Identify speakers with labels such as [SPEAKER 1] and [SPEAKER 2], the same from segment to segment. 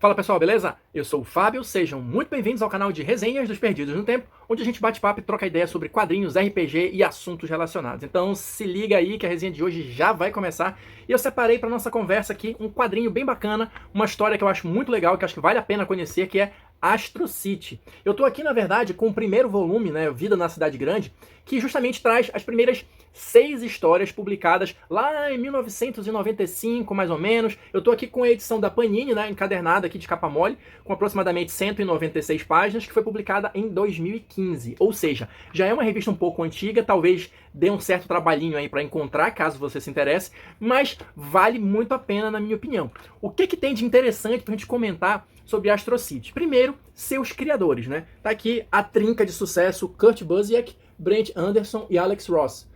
[SPEAKER 1] Fala pessoal, beleza? Eu sou o Fábio, sejam muito bem-vindos ao canal de Resenhas dos Perdidos no Tempo, onde a gente bate papo e troca ideias sobre quadrinhos, RPG e assuntos relacionados. Então se liga aí que a resenha de hoje já vai começar e eu separei para nossa conversa aqui um quadrinho bem bacana, uma história que eu acho muito legal, que eu acho que vale a pena conhecer, que é Astro City. Eu tô aqui, na verdade, com o primeiro volume, né, Vida na Cidade Grande, que justamente traz as primeiras 6 histórias publicadas lá em 1995, mais ou menos. Eu tô aqui com a edição da Panini, né, encadernada aqui de capa mole, com aproximadamente 196 páginas, que foi publicada em 2015. Ou seja, já é uma revista um pouco antiga, talvez dê um certo trabalhinho aí para encontrar, caso você se interesse, mas vale muito a pena, na minha opinião. O que tem de interessante pra gente comentar sobre Astro City? Primeiro, seus criadores, né? Tá aqui a trinca de sucesso, Kurt Busiek, Brent Anderson e Alex Ross.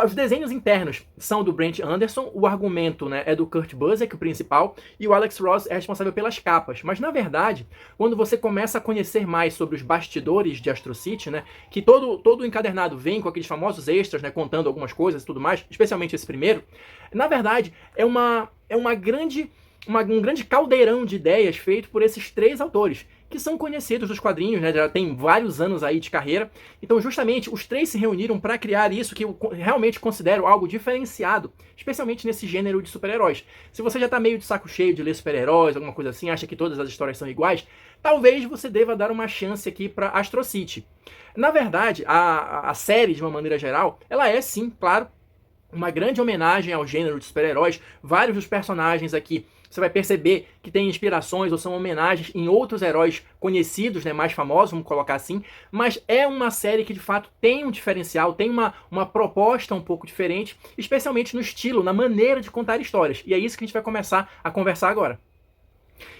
[SPEAKER 1] Os desenhos internos são do Brent Anderson, o argumento, né, é do Kurt Busiek, o principal, e o Alex Ross é responsável pelas capas. Mas na verdade, quando você começa a conhecer mais sobre os bastidores de Astro City, né, que todo o encadernado vem com aqueles famosos extras, né, contando algumas coisas e tudo mais, especialmente esse primeiro, na verdade é um grande caldeirão de ideias feito por esses 3 autores, que são conhecidos dos quadrinhos, né, já tem vários anos aí de carreira. Então justamente os 3 se reuniram para criar isso que eu realmente considero algo diferenciado, especialmente nesse gênero de super-heróis. Se você já tá meio de saco cheio de ler super-heróis, alguma coisa assim, acha que todas as histórias são iguais, talvez você deva dar uma chance aqui para Astro City. Na verdade, a série, de uma maneira geral, ela é sim, claro, uma grande homenagem ao gênero de super-heróis. Vários dos personagens aqui você vai perceber que tem inspirações ou são homenagens em outros heróis conhecidos, né, mais famosos, vamos colocar assim, mas é uma série que de fato tem um diferencial, tem uma proposta um pouco diferente, especialmente no estilo, na maneira de contar histórias, e é isso que a gente vai começar a conversar agora.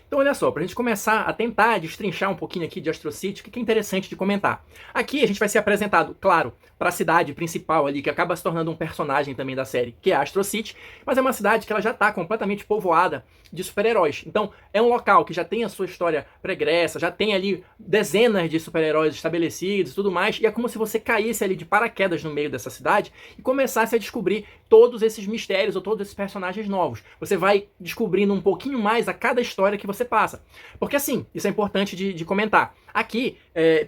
[SPEAKER 1] Então olha só, para a gente começar a tentar destrinchar um pouquinho aqui de Astro City, o que é interessante de comentar. Aqui a gente vai ser apresentado, claro, para a cidade principal ali, que acaba se tornando um personagem também da série, que é Astro City, mas é uma cidade que ela já está completamente povoada de super-heróis. Então é um local que já tem a sua história pregressa, já tem ali dezenas de super-heróis estabelecidos e tudo mais, e é como se você caísse ali de paraquedas no meio dessa cidade e começasse a descobrir todos esses mistérios ou todos esses personagens novos. Você vai descobrindo um pouquinho mais a cada história que você passa. Porque assim, isso é importante de comentar. Aqui,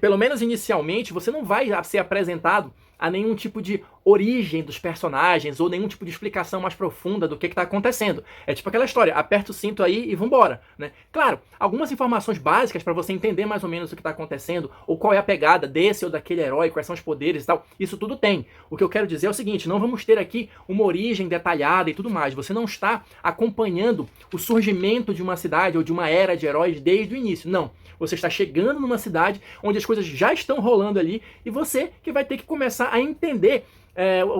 [SPEAKER 1] pelo menos inicialmente, você não vai ser apresentado a nenhum tipo de origem dos personagens ou nenhum tipo de explicação mais profunda do que está acontecendo. É tipo aquela história, aperta o cinto aí e vambora, né? Claro, algumas informações básicas para você entender mais ou menos o que está acontecendo, ou qual é a pegada desse ou daquele herói, quais são os poderes e tal, isso tudo tem. O que eu quero dizer é o seguinte, não vamos ter aqui uma origem detalhada e tudo mais. Você não está acompanhando o surgimento de uma cidade ou de uma era de heróis desde o início, não. Você está chegando numa cidade onde as coisas já estão rolando ali e você que vai ter que começar a entender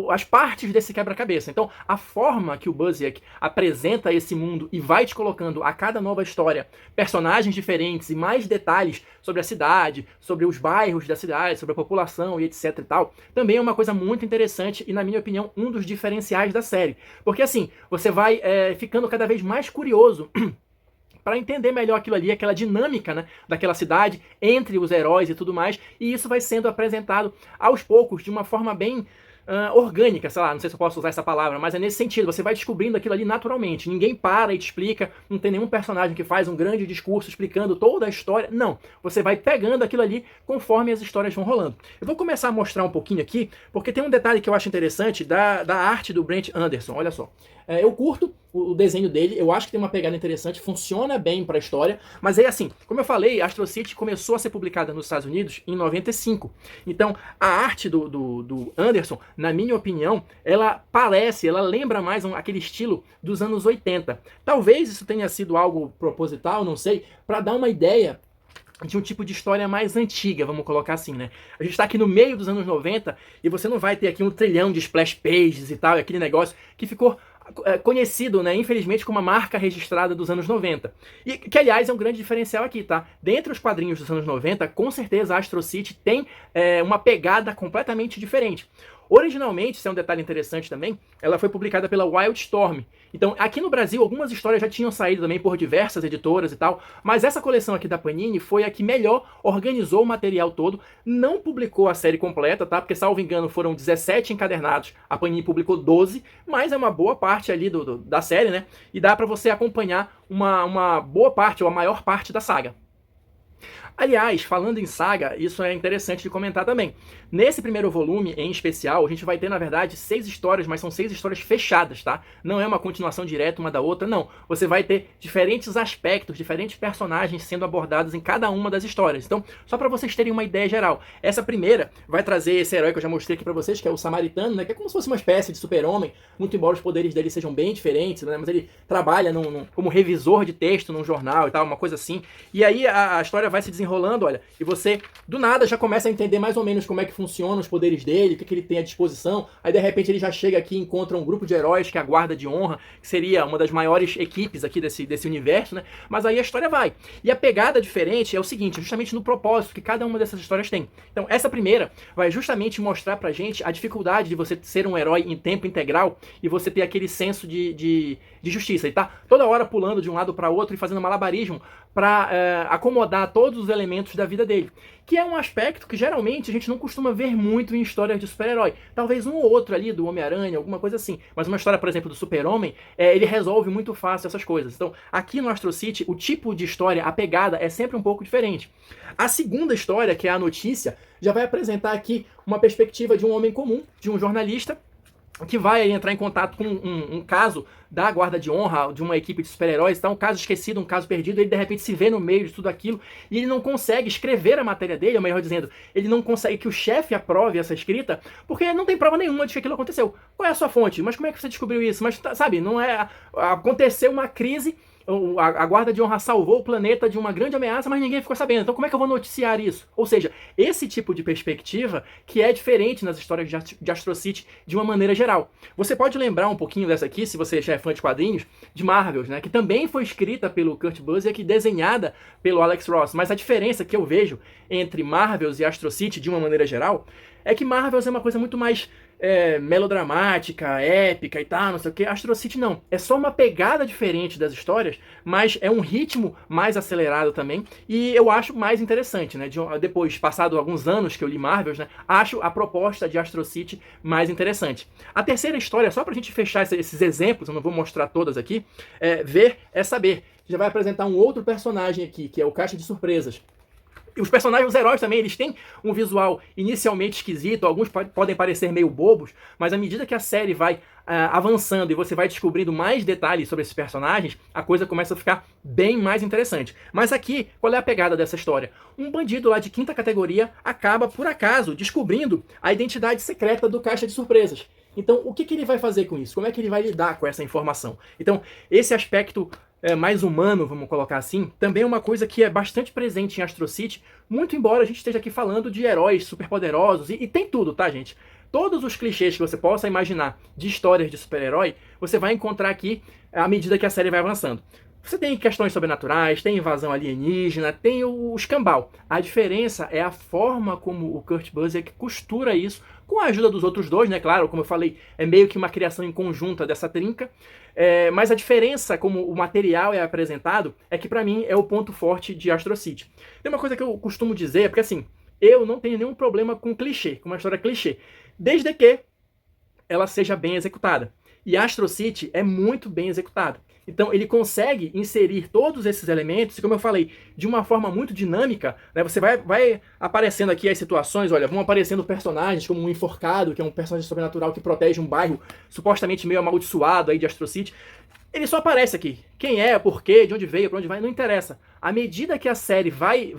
[SPEAKER 1] as partes desse quebra-cabeça. Então, a forma que o Busiek apresenta esse mundo e vai te colocando a cada nova história personagens diferentes e mais detalhes sobre a cidade, sobre os bairros da cidade, sobre a população e etc e tal, também é uma coisa muito interessante e, na minha opinião, um dos diferenciais da série. Porque assim, você vai ficando cada vez mais curioso para entender melhor aquilo ali, aquela dinâmica, né, daquela cidade, entre os heróis e tudo mais, e isso vai sendo apresentado aos poucos, de uma forma bem orgânica, sei lá, não sei se eu posso usar essa palavra, mas é nesse sentido, você vai descobrindo aquilo ali naturalmente, ninguém para e te explica, não tem nenhum personagem que faz um grande discurso explicando toda a história, não, você vai pegando aquilo ali conforme as histórias vão rolando. Eu vou começar a mostrar um pouquinho aqui, porque tem um detalhe que eu acho interessante da arte do Brent Anderson, olha só. Eu curto o desenho dele, eu acho que tem uma pegada interessante, funciona bem para a história, mas é assim, como eu falei, Astro City começou a ser publicada nos Estados Unidos em 95. Então, a arte do Anderson, na minha opinião, ela lembra mais aquele estilo dos anos 80. Talvez isso tenha sido algo proposital, não sei, para dar uma ideia de um tipo de história mais antiga, vamos colocar assim, né? A gente está aqui no meio dos anos 90 e você não vai ter aqui um trilhão de splash pages e tal, aquele negócio que ficou conhecido, né, infelizmente, como uma marca registrada dos anos 90. E que, aliás, é um grande diferencial aqui, tá? Dentre os quadrinhos dos anos 90, com certeza a Astro City tem uma pegada completamente diferente. Originalmente, isso é um detalhe interessante também, ela foi publicada pela Wildstorm. Então, aqui no Brasil, algumas histórias já tinham saído também por diversas editoras e tal, mas essa coleção aqui da Panini foi a que melhor organizou o material todo, não publicou a série completa, tá? Porque, salvo engano, foram 17 encadernados, a Panini publicou 12, mas é uma boa parte ali da série, né? E dá pra você acompanhar uma boa parte, ou a maior parte da saga. Aliás, falando em saga, isso é interessante de comentar também. Nesse primeiro volume, em especial, a gente vai ter, na verdade, 6 histórias, mas são 6 histórias fechadas, tá? Não é uma continuação direta uma da outra, não. Você vai ter diferentes aspectos, diferentes personagens sendo abordados em cada uma das histórias. Então, só pra vocês terem uma ideia geral, essa primeira vai trazer esse herói que eu já mostrei aqui pra vocês, que é o Samaritano, né? Que é como se fosse uma espécie de super-homem, muito embora os poderes dele sejam bem diferentes, né? Mas ele trabalha como revisor de texto num jornal e tal, uma coisa assim. E aí a história vai se desenrolando, olha, e você, do nada, já começa a entender mais ou menos como é que funcionam os poderes dele, o que ele tem à disposição. Aí, de repente, ele já chega aqui e encontra um grupo de heróis, que é a Guarda de Honra, que seria uma das maiores equipes aqui desse universo, né? Mas aí a história vai. E a pegada diferente é o seguinte, justamente no propósito que cada uma dessas histórias tem. Então, essa primeira vai justamente mostrar pra gente a dificuldade de você ser um herói em tempo integral e você ter aquele senso de justiça. E tá toda hora pulando de um lado para outro e fazendo malabarismo para acomodar todos os elementos da vida dele. Que é um aspecto que geralmente a gente não costuma ver muito em histórias de super-herói. Talvez um ou outro ali do Homem-Aranha, alguma coisa assim. Mas uma história, por exemplo, do Super-Homem, ele resolve muito fácil essas coisas. Então, aqui no Astro City, o tipo de história, a pegada é sempre um pouco diferente. A segunda história, que é a notícia, já vai apresentar aqui uma perspectiva de um homem comum, de um jornalista, que vai entrar em contato com um caso da Guarda de Honra, de uma equipe de super-heróis, tá? Um caso esquecido, um caso perdido, ele de repente se vê no meio de tudo aquilo e ele não consegue escrever a matéria dele, ou melhor dizendo, ele não consegue que o chefe aprove essa escrita, porque não tem prova nenhuma de que aquilo aconteceu. Qual é a sua fonte? Mas como é que você descobriu isso? Mas, sabe, não é... Aconteceu uma crise... A Guarda de Honra salvou o planeta de uma grande ameaça, mas ninguém ficou sabendo. Então como é que eu vou noticiar isso? Ou seja, esse tipo de perspectiva que é diferente nas histórias de Astro City de uma maneira geral. Você pode lembrar um pouquinho dessa aqui, se você já é fã de quadrinhos, de Marvels, né? Que também foi escrita pelo Kurt Busiek e desenhada pelo Alex Ross. Mas a diferença que eu vejo entre Marvels e Astro City, de uma maneira geral, é que Marvels é uma coisa muito mais melodramática, épica e tal, não sei o que. Astro City não. É só uma pegada diferente das histórias, mas é um ritmo mais acelerado também, e eu acho mais interessante, né? Depois, passado alguns anos que eu li Marvels, né? Acho a proposta de Astro City mais interessante. A terceira história, só pra gente fechar esses exemplos, eu não vou mostrar todas aqui, ver é saber. Já vai apresentar um outro personagem aqui, que é o Caixa de Surpresas. Os personagens, os heróis também, eles têm um visual inicialmente esquisito, alguns podem parecer meio bobos, mas à medida que a série vai avançando e você vai descobrindo mais detalhes sobre esses personagens, a coisa começa a ficar bem mais interessante. Mas aqui, qual é a pegada dessa história? Um bandido lá de 5ª categoria acaba, por acaso, descobrindo a identidade secreta do Caixa de Surpresas. Então, o que ele vai fazer com isso? Como é que ele vai lidar com essa informação? Então, esse aspecto mais humano, vamos colocar assim, também é uma coisa que é bastante presente em Astro City, muito embora a gente esteja aqui falando de heróis superpoderosos, e tem tudo, tá, gente? Todos os clichês que você possa imaginar de histórias de super-herói, você vai encontrar aqui à medida que a série vai avançando. Você tem questões sobrenaturais, tem invasão alienígena, tem o escambau. A diferença é a forma como o Kurt Busiek costura isso, com a ajuda dos outros dois, né? Claro, como eu falei, é meio que uma criação em conjunta dessa trinca. Mas a diferença como o material é apresentado é que pra mim é o ponto forte de Astro City. Tem uma coisa que eu costumo dizer, porque assim, eu não tenho nenhum problema com clichê, com uma história clichê, desde que ela seja bem executada. E Astro City é muito bem executado. Então ele consegue inserir todos esses elementos, e como eu falei, de uma forma muito dinâmica, né? Você vai aparecendo aqui as situações, olha, vão aparecendo personagens como um enforcado, que é um personagem sobrenatural que protege um bairro supostamente meio amaldiçoado aí de Astro City. Ele só aparece aqui. Quem é, por quê, de onde veio, para onde vai, não interessa. À medida que a série vai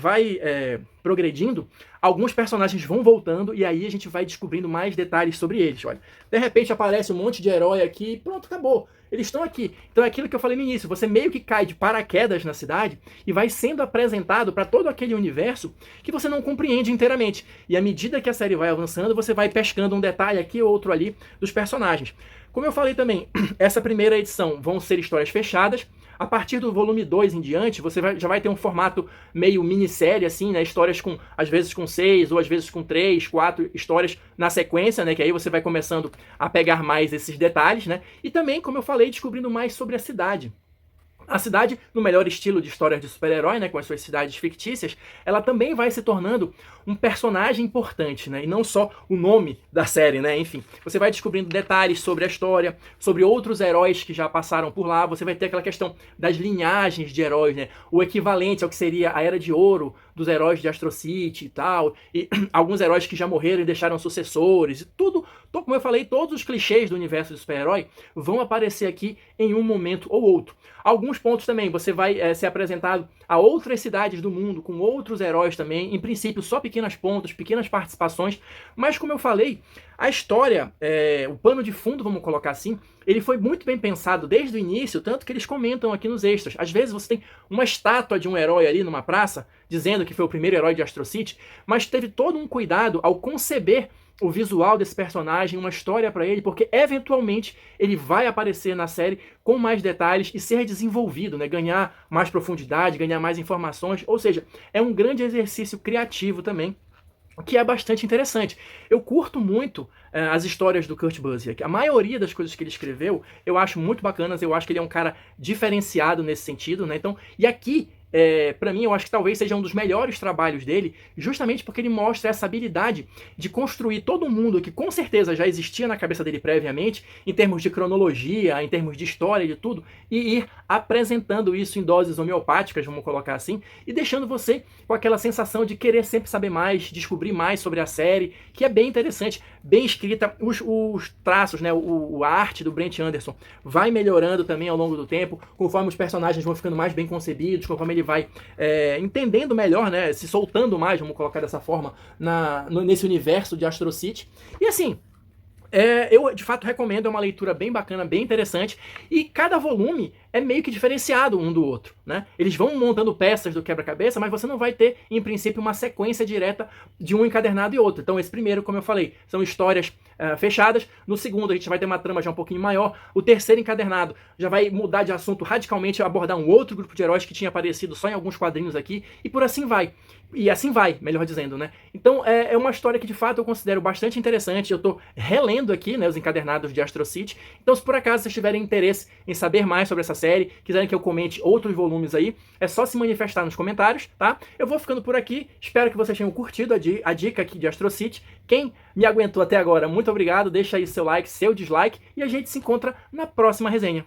[SPEAKER 1] progredindo, alguns personagens vão voltando e aí a gente vai descobrindo mais detalhes sobre eles. Olha, de repente aparece um monte de herói aqui e pronto, acabou. Eles estão aqui. Então é aquilo que eu falei no início, você meio que cai de paraquedas na cidade e vai sendo apresentado para todo aquele universo que você não compreende inteiramente. E à medida que a série vai avançando, você vai pescando um detalhe aqui ou outro ali dos personagens. Como eu falei também, essa primeira edição vão ser histórias fechadas. A partir do volume 2 em diante, você já vai ter um formato meio minissérie, assim, né? Histórias com, às vezes com 6, ou às vezes com 3, 4 histórias na sequência, né? Que aí você vai começando a pegar mais esses detalhes, né? E também, como eu falei, descobrindo mais sobre a cidade. A cidade, no melhor estilo de histórias de super-herói, né, com as suas cidades fictícias, ela também vai se tornando um personagem importante, né, e não só o nome da série, né, enfim. Você vai descobrindo detalhes sobre a história, sobre outros heróis que já passaram por lá, você vai ter aquela questão das linhagens de heróis, né, o equivalente ao que seria a Era de Ouro dos heróis de Astro City e tal, e alguns heróis que já morreram e deixaram sucessores, e tudo, como eu falei, todos os clichês do universo de super-herói vão aparecer aqui em um momento ou outro. Alguns pontos também, você vai ser apresentado a outras cidades do mundo, com outros heróis também, em princípio só pequenas pontas, pequenas participações, mas como eu falei, a história, o pano de fundo, vamos colocar assim, ele foi muito bem pensado desde o início, tanto que eles comentam aqui nos extras. Às vezes você tem uma estátua de um herói ali numa praça, dizendo que foi o primeiro herói de Astro City, mas teve todo um cuidado ao conceber o visual desse personagem, uma história para ele, porque eventualmente ele vai aparecer na série com mais detalhes e ser desenvolvido, né? Ganhar mais profundidade, ganhar mais informações, ou seja, é um grande exercício criativo também, que é bastante interessante. Eu curto muito as histórias do Kurt Busiek. A maioria das coisas que ele escreveu eu acho muito bacanas, eu acho que ele é um cara diferenciado nesse sentido, né? Então, e aqui para mim, eu acho que talvez seja um dos melhores trabalhos dele, justamente porque ele mostra essa habilidade de construir todo um mundo que com certeza já existia na cabeça dele previamente, em termos de cronologia, em termos de história, de tudo, e ir apresentando isso em doses homeopáticas, vamos colocar assim, e deixando você com aquela sensação de querer sempre saber mais, descobrir mais sobre a série, que é bem interessante, bem escrita, os traços, né, a arte do Brent Anderson vai melhorando também ao longo do tempo, conforme os personagens vão ficando mais bem concebidos, conforme ele vai entendendo melhor, né, se soltando mais, vamos colocar dessa forma, nesse universo de Astro City. E assim, eu de fato recomendo, é uma leitura bem bacana, bem interessante, e cada volume é meio que diferenciado um do outro, né? Eles vão montando peças do quebra-cabeça, mas você não vai ter, em princípio, uma sequência direta de um encadernado e outro. Então esse primeiro, como eu falei, são histórias fechadas. No segundo a gente vai ter uma trama já um pouquinho maior. O terceiro encadernado já vai mudar de assunto radicalmente, abordar um outro grupo de heróis que tinha aparecido só em alguns quadrinhos aqui, e por assim vai. E assim vai, melhor dizendo, né? Então é uma história que de fato eu considero bastante interessante. Eu tô relendo aqui, né, os encadernados de Astro City. Então se por acaso vocês tiverem interesse em saber mais sobre essa série, quiserem que eu comente outros volumes aí, é só se manifestar nos comentários, tá? Eu vou ficando por aqui, espero que vocês tenham curtido a dica aqui de Astro City. Quem me aguentou até agora, muito obrigado, deixa aí seu like, seu dislike, e a gente se encontra na próxima resenha.